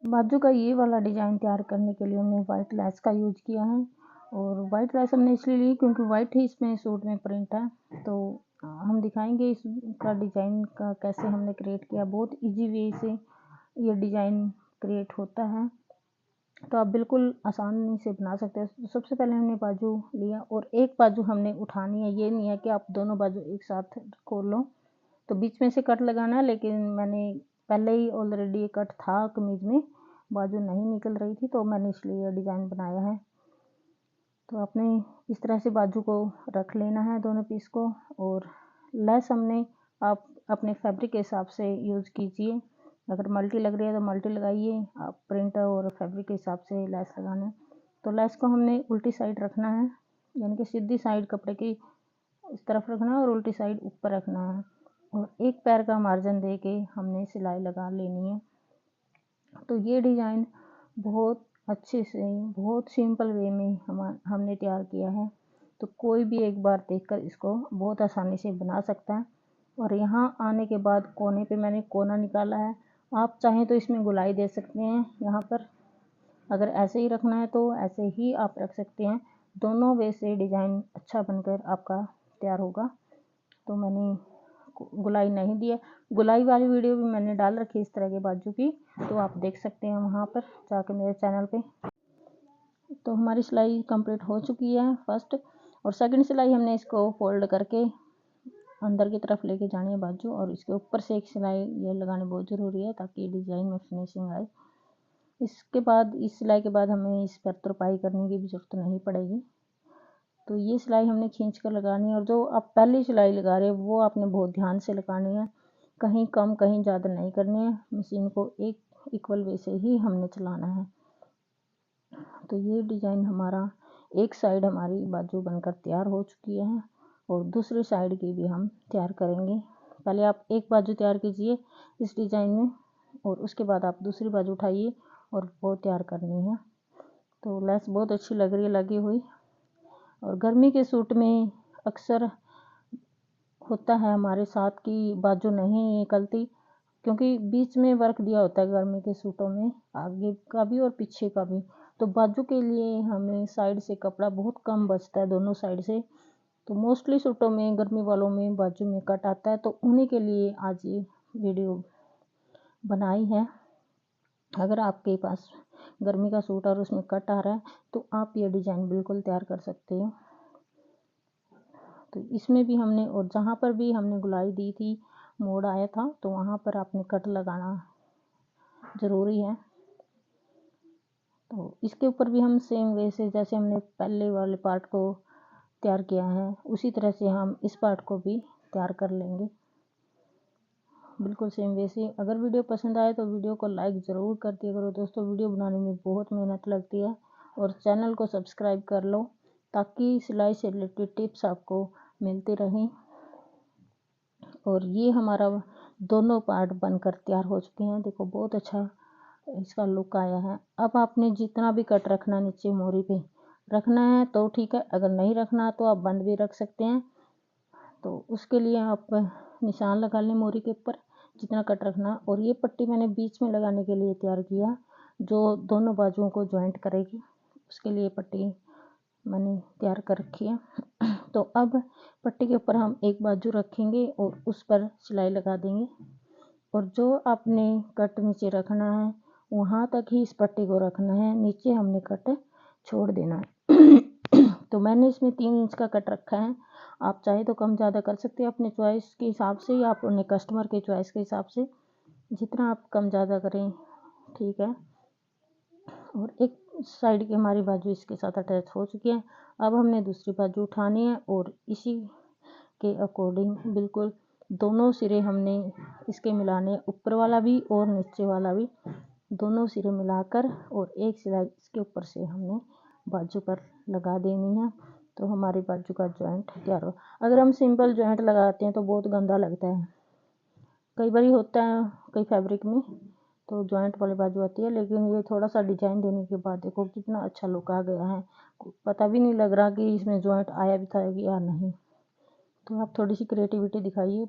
बाजू का ये वाला डिज़ाइन तैयार करने के लिए हमने वाइट लेस का यूज किया है। और वाइट लेस हमने इसलिए ली क्योंकि वाइट ही इसमें सूट में प्रिंट है। तो हम दिखाएंगे इसका डिज़ाइन का कैसे हमने क्रिएट किया। बहुत इजी वे से ये डिज़ाइन क्रिएट होता है, तो आप बिल्कुल आसानी से बना सकते हैं। तो सबसे पहले हमने बाजू लिया और एक बाजू हमने उठानी है। ये नहीं है कि आप दोनों बाजू एक साथ खोल लो, तो बीच में से कट लगाना है। लेकिन मैंने पहले ही ऑलरेडी कट था कमीज में, बाजू नहीं निकल रही थी, तो मैंने इसलिए ये डिज़ाइन बनाया है। तो आपने इस तरह से बाजू को रख लेना है दोनों पीस को। और लेस हमने आप अपने फैब्रिक के हिसाब से यूज़ कीजिए। अगर मल्टी लग रही है तो मल्टी लगाइए, आप प्रिंट और फैब्रिक के हिसाब से लेस लगाना। तो लेस को हमने उल्टी साइड रखना है, यानी कि सीधी साइड कपड़े की इस तरफ रखना है और उल्टी साइड ऊपर रखना है। और एक पैर का मार्जिन दे के हमने सिलाई लगा लेनी है। तो ये डिज़ाइन बहुत अच्छे से, बहुत सिंपल वे में हमने तैयार किया है। तो कोई भी एक बार देखकर इसको बहुत आसानी से बना सकता है। और यहाँ आने के बाद कोने पे मैंने कोना निकाला है। आप चाहें तो इसमें गुलाई दे सकते हैं। यहाँ पर अगर ऐसे ही रखना है तो ऐसे ही आप रख सकते हैं। दोनों वे से डिज़ाइन अच्छा बनकर आपका तैयार होगा। तो मैंने गुलाई नहीं दिया। गुलाई वाली वीडियो भी मैंने डाल रखी है इस तरह के बाजू की, तो आप देख सकते हैं वहाँ पर जाकर मेरे चैनल पे। तो हमारी सिलाई कंप्लीट हो चुकी है फर्स्ट। और सेकंड सिलाई हमने इसको फोल्ड करके अंदर की तरफ लेके जानी है बाजू, और इसके ऊपर से एक सिलाई ये लगानी बहुत ज़रूरी है ताकि डिज़ाइन में फिनिशिंग आए। इसके बाद इस सिलाई के बाद हमें इस पर तुरपाई करने की भी ज़रूरत नहीं पड़ेगी। तो ये सिलाई हमने खींच कर लगानी है। और जो आप पहली सिलाई लगा रहे हो वो आपने बहुत ध्यान से लगानी है, कहीं कम कहीं ज़्यादा नहीं करनी है। मशीन को एक इक्वल वे से ही हमने चलाना है। तो ये डिज़ाइन हमारा एक साइड हमारी बाजू बनकर तैयार हो चुकी है और दूसरी साइड की भी हम तैयार करेंगे। पहले आप एक बाजू तैयार कीजिए इस डिज़ाइन में, और उसके बाद आप दूसरी बाजू उठाइए और वो तैयार करनी है। तो लेस बहुत अच्छी लग रही है लगी हुई। और गर्मी के सूट में अक्सर होता है हमारे साथ कि बाजू नहीं निकलती, क्योंकि बीच में वर्क दिया होता है गर्मी के सूटों में, आगे का भी और पीछे का भी। तो बाजू के लिए हमें साइड से कपड़ा बहुत कम बचता है, दोनों साइड से। तो मोस्टली सूटों में गर्मी वालों में बाजू में कट आता है, तो उन्हीं के लिए आज ये वीडियो बनाई है। अगर आपके पास गर्मी का सूट और उसमें कट आ रहा है तो आप ये डिज़ाइन बिल्कुल तैयार कर सकते हो। तो इसमें भी हमने, और जहाँ पर भी हमने गुलाई दी थी मोड़ आया था, तो वहाँ पर आपने कट लगाना ज़रूरी है। तो इसके ऊपर भी हम सेम वे से जैसे हमने पहले वाले पार्ट को तैयार किया है उसी तरह से हम इस पार्ट को भी तैयार कर लेंगे, बिल्कुल सेम वे से। अगर वीडियो पसंद आए तो वीडियो को लाइक ज़रूर कर दिया करो दोस्तों। वीडियो बनाने में बहुत मेहनत लगती है। और चैनल को सब्सक्राइब कर लो ताकि सिलाई से रिलेटेड टिप्स आपको मिलती रहें। और ये हमारा दोनों पार्ट बनकर तैयार हो चुके हैं। देखो बहुत अच्छा इसका लुक आया है। अब आपने जितना भी कट रखना नीचे मोरी पे रखना है तो ठीक है, अगर नहीं रखना तो आप बंद भी रख सकते हैं। तो उसके लिए आप निशान लगा लें मोरी के ऊपर जितना कट रखना। और ये पट्टी मैंने बीच में लगाने के लिए तैयार किया, जो दोनों बाजुओं को जॉइंट करेगी, उसके लिए पट्टी मैंने तैयार कर रखी है। तो अब पट्टी के ऊपर हम एक बाजू रखेंगे और उस पर सिलाई लगा देंगे। और जो आपने कट नीचे रखना है वहाँ तक ही इस पट्टी को रखना है, नीचे हमने कट छोड़ देना है। तो मैंने इसमें 3 इंच का कट रखा है। आप चाहे तो कम ज़्यादा कर सकते हैं अपने चॉइस के हिसाब से, या अपने कस्टमर के चॉइस के हिसाब से, जितना आप कम ज़्यादा करें ठीक है। और एक साइड की हमारी बाजू इसके साथ अटैच हो चुकी है। अब हमने दूसरी बाजू उठानी है और इसी के अकॉर्डिंग बिल्कुल दोनों सिरे हमने इसके मिलाने, ऊपर वाला भी और नीचे वाला भी, दोनों सिरे मिलाकर और एक सिलाई इसके ऊपर से हमने बाजू पर लगा देनी है। तो हमारी बाजू का जॉइंट तैयार हो। अगर हम सिंपल जॉइंट लगाते हैं तो बहुत गंदा लगता है, कई बार होता है कई फैब्रिक में तो जॉइंट वाली बाजू आती है। लेकिन ये थोड़ा सा डिजाइन देने के बाद देखो कितना अच्छा लुक आ गया है, पता भी नहीं लग रहा कि इसमें जॉइंट आया भी था या नहीं। तो आप थोड़ी सी क्रिएटिविटी दिखाइए।